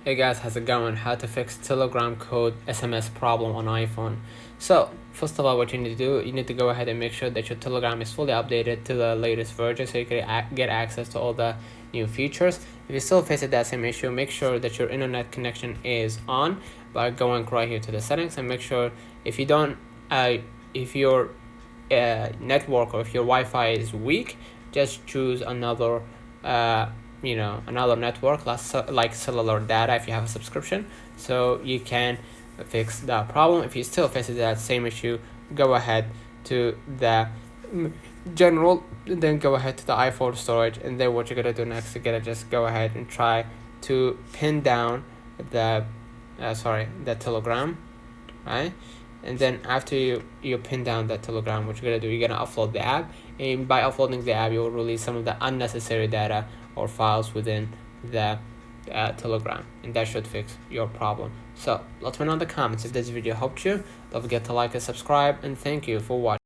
Hey guys, how's it going? How to fix Telegram code SMS problem on iPhone. So first of all, what you need to do, you need to go ahead and make sure that your Telegram is fully updated to the latest version so you can get access to all the new features. If you still face that same issue, make sure that your internet connection is on by going right here to the settings, and make sure if you don't, if your network or if your Wi-Fi is weak, just choose another another network like cellular data if you have a subscription, so you can fix that problem. If you still face that same issue, go ahead to the general, then go ahead to the iPhone storage, and then what you're gonna do next, you're gonna just go ahead and try to pin down the Telegram, right? And then after you pin down that Telegram, what you're gonna do, you're gonna upload the app, and by uploading the app, you will release some of the unnecessary data or files within the Telegram, and that should fix your problem. So let me know in the comments if this video helped you. Don't forget to like and subscribe, and thank you for watching.